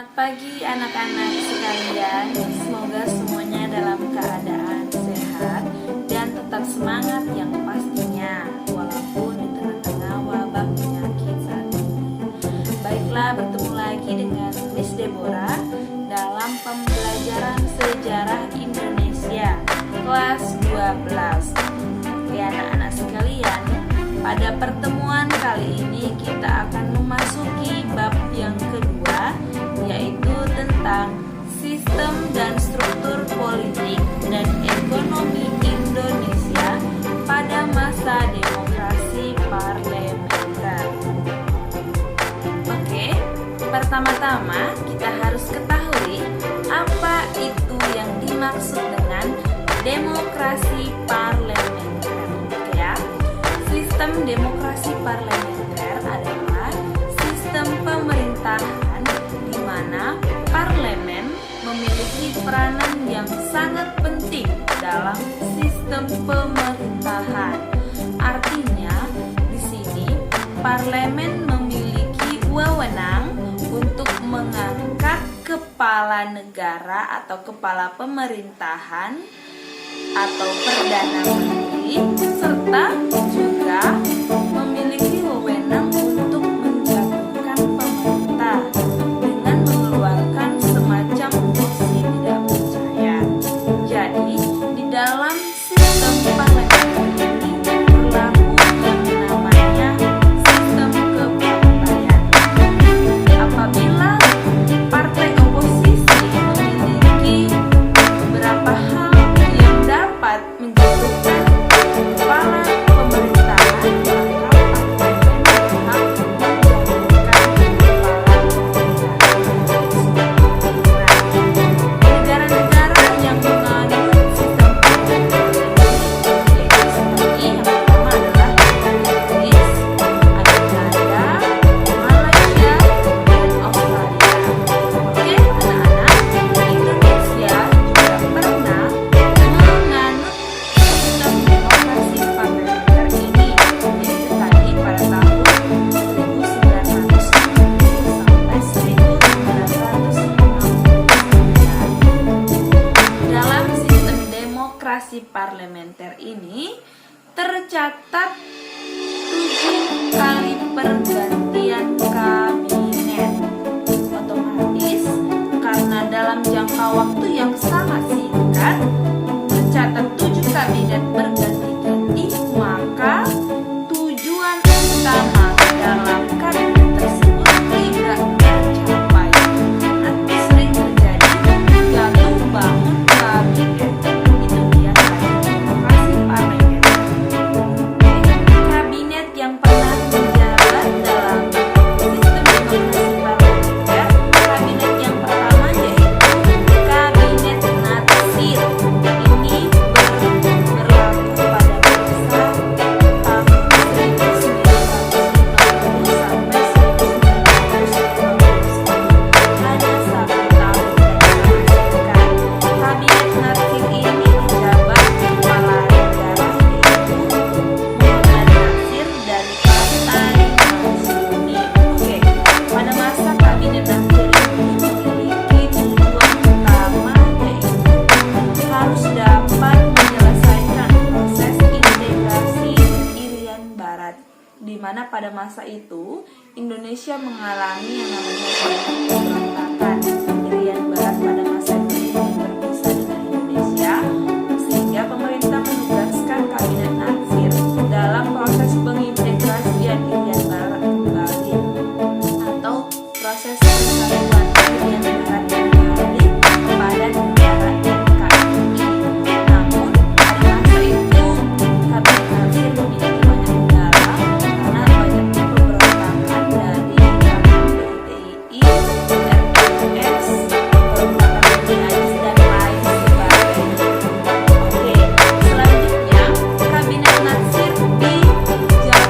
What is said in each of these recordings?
Selamat pagi anak-anak sekalian, semoga semuanya dalam keadaan sehat dan tetap semangat yang pastinya walaupun di tengah-tengah wabah penyakit saat ini. Baiklah, bertemu lagi dengan Miss Deborah dalam pembelajaran sejarah Indonesia kelas 12. Oke anak-anak sekalian, pada pertemuan kali ini kita akan memasuki bab yang kedua, yaitu tentang sistem dan struktur politik dan ekonomi Indonesia pada masa demokrasi parlementer. Oke, pertama-tama kita harus ketahui apa itu yang dimaksud dengan demokrasi parlementer. Oke ya, sistem demokrasi parlementer adalah sistem pemerintahan di mana parlemen memiliki peranan yang sangat penting dalam sistem pemerintahan. Artinya, di sini parlemen memiliki wewenang untuk mengangkat kepala negara atau kepala pemerintahan atau perdana menteri, serta juga memiliki wewenang untuk menjatuhkan pemerintah dengan mengeluarkan semacam mosi tidak percaya. Jadi, di dalam sistem parlementer ini berlaku yang namanya sistem kepartaian. Apabila partai oposisi memiliki beberapa hal yang dapat menjatuhkan kepala pemerintahan, maka parlemen berhak menjatuhkan kepala pemerintahan. Negara-negara yang menganut sistem parlementer ini yaitu seperti yang pertama adalah Inggris, ada Kanada, Malaysia, dan Australia. Oke anak-anak, Indonesia juga pernah menganut sistem demokrasi parlementer ini, yaitu tadi pada tahun 1960 sampai 1959. Dalam sistem demokrasi parlementer ini tercatat 7 kali pergantian kabinet. Otomatis karena dalam jangka waktu yang sangat singkat tercatat 7 kabinet berganti-ganti, maka tujuan utama dalam kabinet tersebut tidak tercapai. Nanti sering terjadi jatuh bangun kabinet. Itu dia tadi demokrasi parlementer. Kabinet yang pernah menjabat dalam sistem demokrasi parlementer, kabinet yang pertama yaitu kabinet Natsir. Ini berlaku pada masa tahun 1950 sampai 1959. Hanya 1 tahun saja. Kabinet Natsir ini dijabat kepala negara yaitu Muhammad Natsir dari Partai Masyumi. Oke, pada masa kabinet Natsir ini memiliki tujuan utama yaitu harus dapat menyelesaikan proses integrasi Irian Barat, di mana pada masa itu Indonesia mengalami yang namanya pemberontakan. Irian Barat pada masa itu ingin berpisah dengan Indonesia, sehingga pemerintah menugaskan kabinet Natsir dalam proses pengintegrasian Irian Barat kembali atau proses persatuan Irian Barat kembali kepada negara NKRI. Namun pada masa itu kabinet Natsir memiliki banyak kendala karena banyaknya pemberontakan dari kalangan PDI, RPS, pemberontakan Jurnalis dan lain sebagainya. Oke, selanjutnya kabinet Natsir diberhentikan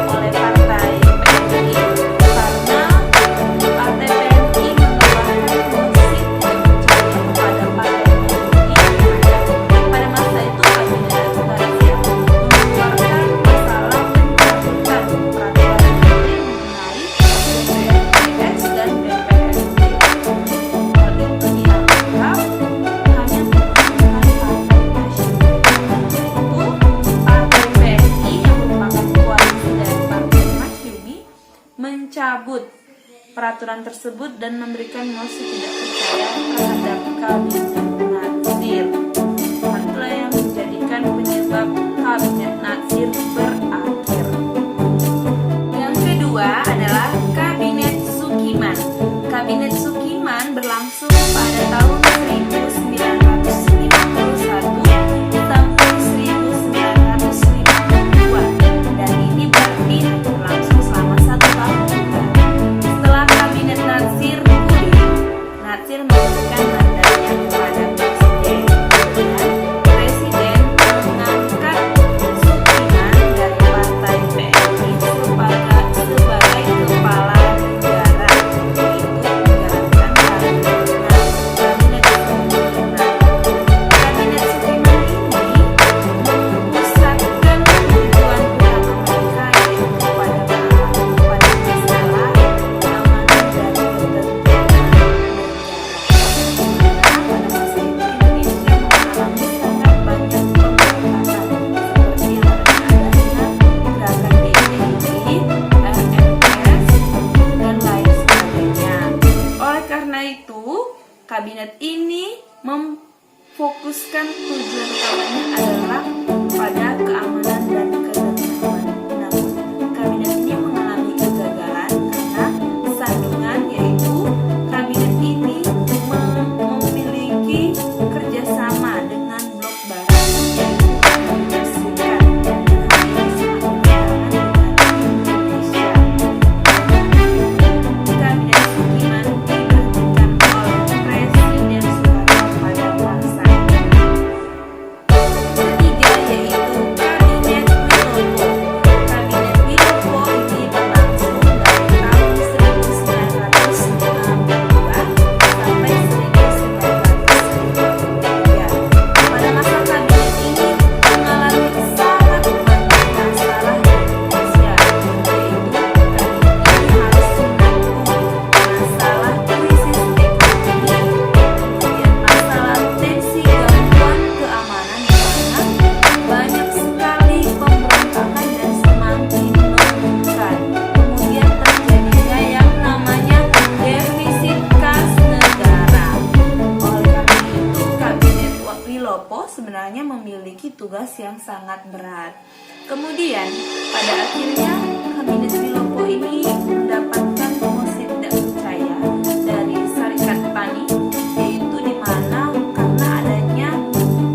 oleh partai PDI karena peraturan tersebut dan memberikan mosi tidak percaya terhadap Kabinet Natsir. Itulah yang menjadikan penyebab Kabinet Natsir berakhir. Yang kedua adalah Kabinet Sukiman. Kabinet Sukiman berlangsung pada tahun 1951 sampai 1952, dan ini berarti berlangsung selama 1 tahun juga. Setelah Kabinet Natsir pulih, Natsir memberikan mandatnya kepada Presiden. Presiden mengangkat Sukiman dari Partai PNI sebagai kepala negara, yaitu menjalankan Kabinet Sukiman. Kabinet Sukiman ini memusatkan tujuan utama mereka, yaitu pada masalah keamanan dan ketertiban negara. Pada masa itu Indonesia mengalami sangat banyak pemberontakan seperti adanya gerakan DIY, RMS, dan lain sebagainya. Oleh karena itu, kabinet ini memfokuskan tujuan utamanya adalah pada keamanan dan ketertiban. Namun, kabinet ini mengalami kegagalan karena sandungan, yaitu kabinet ini memiliki kerjasama dengan blok barat, yaitu Amerika Serikat, dan hal ini sangat bertentangan dengan Indonesia. Kabinet Sukiman diberhentikan oleh Presiden Soekarno pada masanya. Ketiga yaitu Kabinet Wilopo. Kabinet Wilopo ini berlangsung dari tahun 1952 sampai 1953. Pada masa kabinet ini mengalami sangat banyak masalah di Indonesia, yaitu kabinet ini harus menanggung masalah krisis ekonomi, kemudian masalah tensi gangguan keamanan di mana banyak sekali pemberontakan dan semakin menurunkan. Kemudian terjadinya yang namanya defisit kas negara. Oleh karena itu, Kabinet Wilopo sebenarnya memiliki tugas yang sangat berat. Kemudian, pada akhirnya Kabinet Wilopo ini mendapatkan mosi tidak percaya dari Serikat Tani, yaitu di mana karena adanya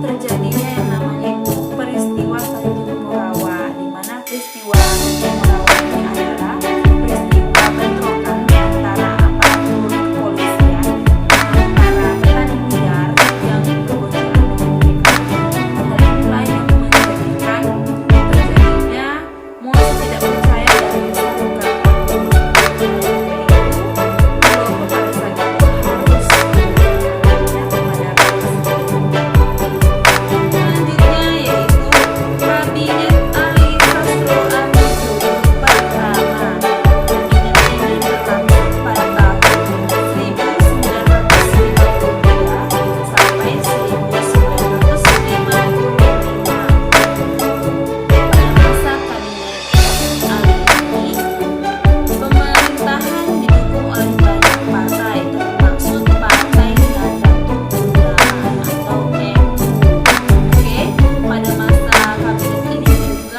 terjadinya yang namanya itu peristiwa Tanjung Morawa, di mana peristiwa Tanjung Morawa ini adalah peristiwa bentrokan antara aparatur kepolisian dengan para petani liar yang berboncengan dengan PKI. Hal inilah yang menjadikan terjadinya mosi tidak percaya dari Serikat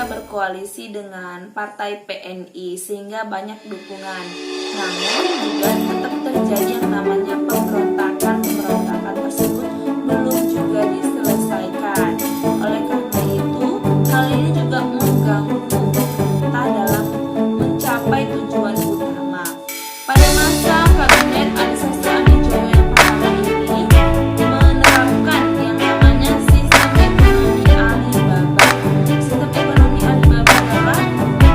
berkoalisi dengan Partai PNI sehingga banyak dukungan. Namun juga tetap terjadi yang namanya pemberontakan tersebut belum juga diselesaikan. Oleh karena itu, hal ini juga mengganggu pemerintah dalam mencapai tujuan utama. Pada masa Kabinet Adi Sastro-Amijoyo yang pertama ini menerapkan yang namanya sistem ekonomi Alibaba. Sistem ekonomi Alibaba adalah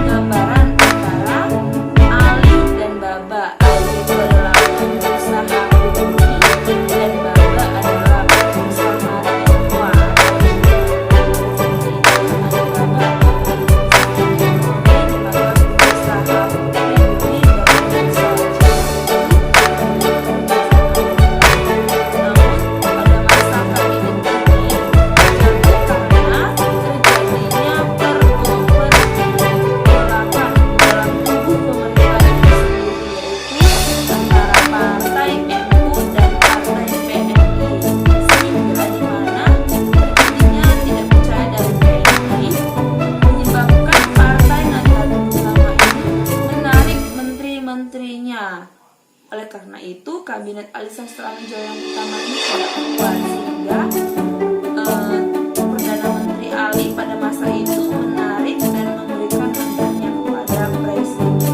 gambaran antara Ali dan Baba. Ali Oleh karena itu, kabinet Ali Sastro Amijoyo yang pertama ini tidak kuat, sehingga Perdana Menteri Ali pada masa itu menarik dan memberikan mandatnya kepada Presiden.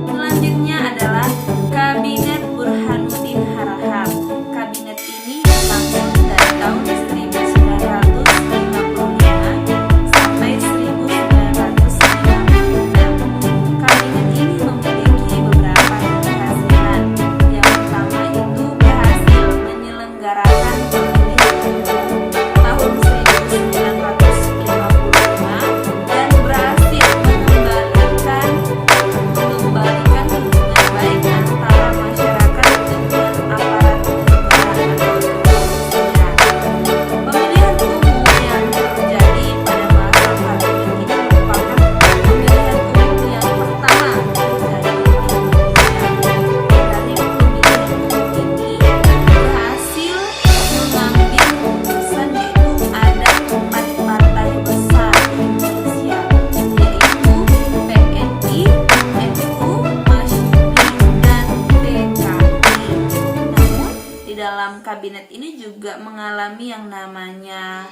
Selanjutnya adalah Kabinet Burhanuddin Harahap. Kabinet ini berlangsung dari tahun 1955 sampai 1956. Kabinet ini memiliki beberapa keberhasilan. Yang pertama itu berhasil menyelenggarakan pemilihan tahun 1955 dan berhasil mengembalikan hubungan baik antara masyarakat dengan aparat negara atau kepolisian. Pemilihan umum yang terjadi pada masa kabinet ini merupakan pemilihan umum yang pertama terjadi di Indonesia. Dari pemilihan umum ini berhasil mengambil keputusan, yaitu ada 4 partai besar di Indonesia, yaitu PNI, NU, Masyumi, dan PKI. Namun di dalam kabinet ini juga mengalami yang namanya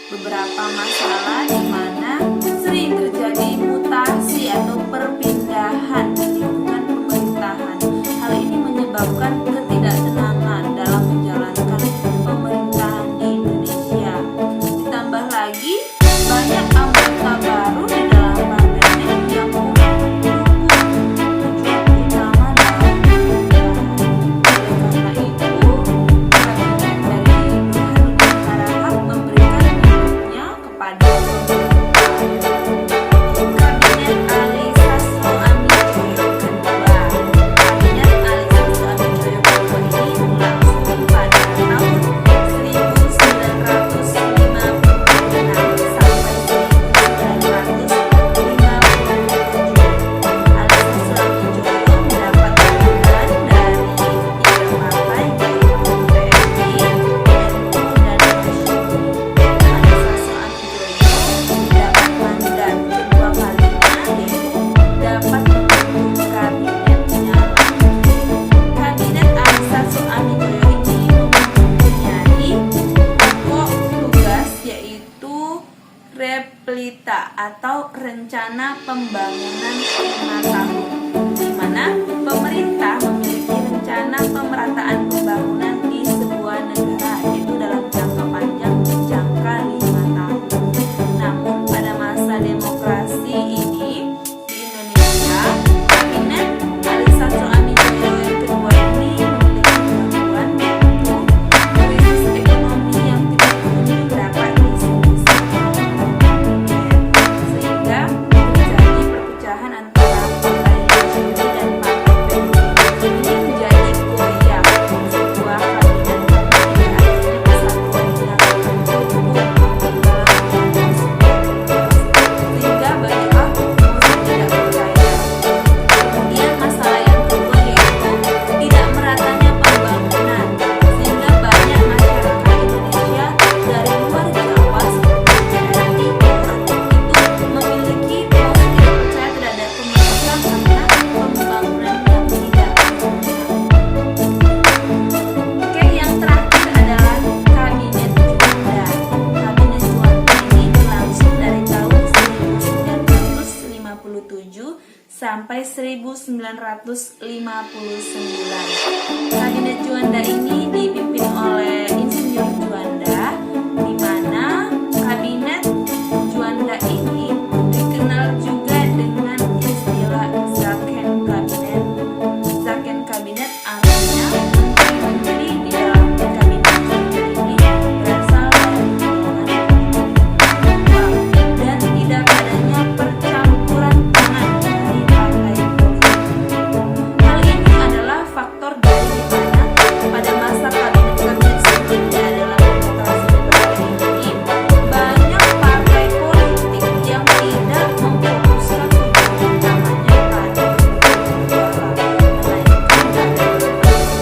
beberapa masalah, di mana sering terjadi mutasi atau perpindahan di lingkungan pemerintahan. Hal ini menyebabkan ketidaktenangan dalam menjalankan pemerintahan di Indonesia. Ditambah lagi banyak anggota baru di dalam kabinet yang kurang mendukung tujuan utama dalam pemerintahan. Oleh karena itu, kabinet dari Burhanuddin Harahap memberikan mandatnya kepada Kabinet Ali Sastro Amijoyo kedua. Kabinet Ali Sastro Amijoyo kedua ini berlangsung pada tahun 1956 sampai 1957. Ali Sastro Amijoyo mendapat dukungan dari 3 partai, yaitu PNI, NU, dan Masyumi. Ali Sastro Amijoyo mendapat mandat kedua kalinya, yaitu dapat membentuk kabinetnya lagi. Kabinet Ali Sastro Amijoyo ini mempunyai pokok tugas, yaitu Replita atau Rencana Pembangunan 5 tahun, di mana pemerintah memiliki rencana pemerataan pembangunan di sebuah negara, yaitu dalam jangka panjang jangka 5 tahun. Namun pada masa demokrasi ini di Indonesia, kabinet Ali Sastro Amijoyo yang kedua ini memiliki gangguan, yaitu krisis ekonomi yang tidak kunjung dapat disolusikan oleh kabinet, sehingga terjadi perpecahan antara partai Masyumi dan partai PNI. Ini menjadi goyah sebuah kabinet karena tidak adanya persatuan yang utuh dalam kabinet tersebut, sehingga banyak muslim tidak percaya. Kemudian masalah yang kedua yaitu tidak meratanya pembangunan, sehingga banyak masyarakat Indonesia dari luar Jawa seperti daerah timur itu memiliki tidak percaya terhadap pemerintah karena pembangunan yang tidak tuntas. Oke, yang terakhir adalah Kabinet Juanda. Kabinet Juanda ini berlangsung dari tahun 1957 sampai 1959. Kabinet Juanda ini dipimpin oleh Insinyur Juanda, di mana kabinet Juanda ini dikenal juga dengan istilah Zaken Kabinet. Zaken Kabinet artinya menteri-menteri di dalam kabinet Juanda ini berasal dari golongan intelektual dan tidak adanya percampuran tangan dari partai politik. Hal ini adalah faktor dari mana pada masa kabinet-kabinet sebelumnya dalam demokrasi liberal ini banyak partai politik yang tidak memfokuskan tujuan utamanya pada negara, melainkan pada kepentingan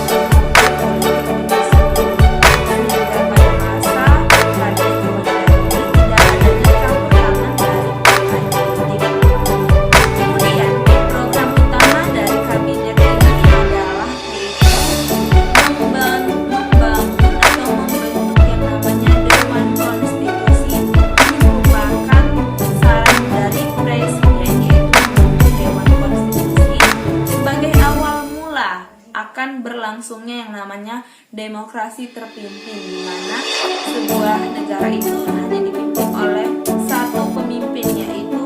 akan berlangsungnya yang namanya demokrasi terpimpin, di mana sebuah negara itu hanya dipimpin oleh satu pemimpin, yaitu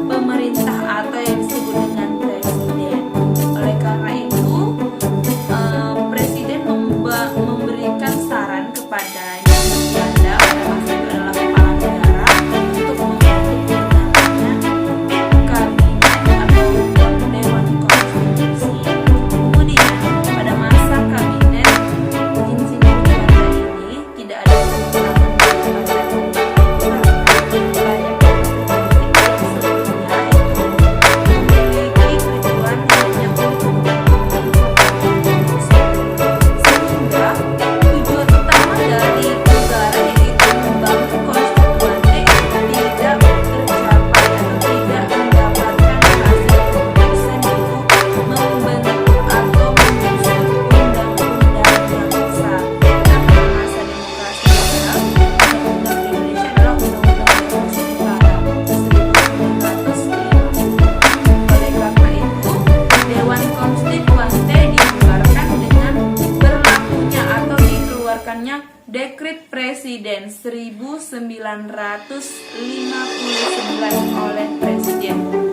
pemerintah atau yang disebut dengan presiden. Oleh karena itu, presiden memberikan saran kepada yang berganda, termasuk adalah kepala negara, untuk membentuk yang namanya kabinet atau dewan konstitusi. Kemudian pada masa kabinet Insinyur Juanda ini tidak ada pengurangan jabatan banyak Dekret Presiden 1959 oleh Presiden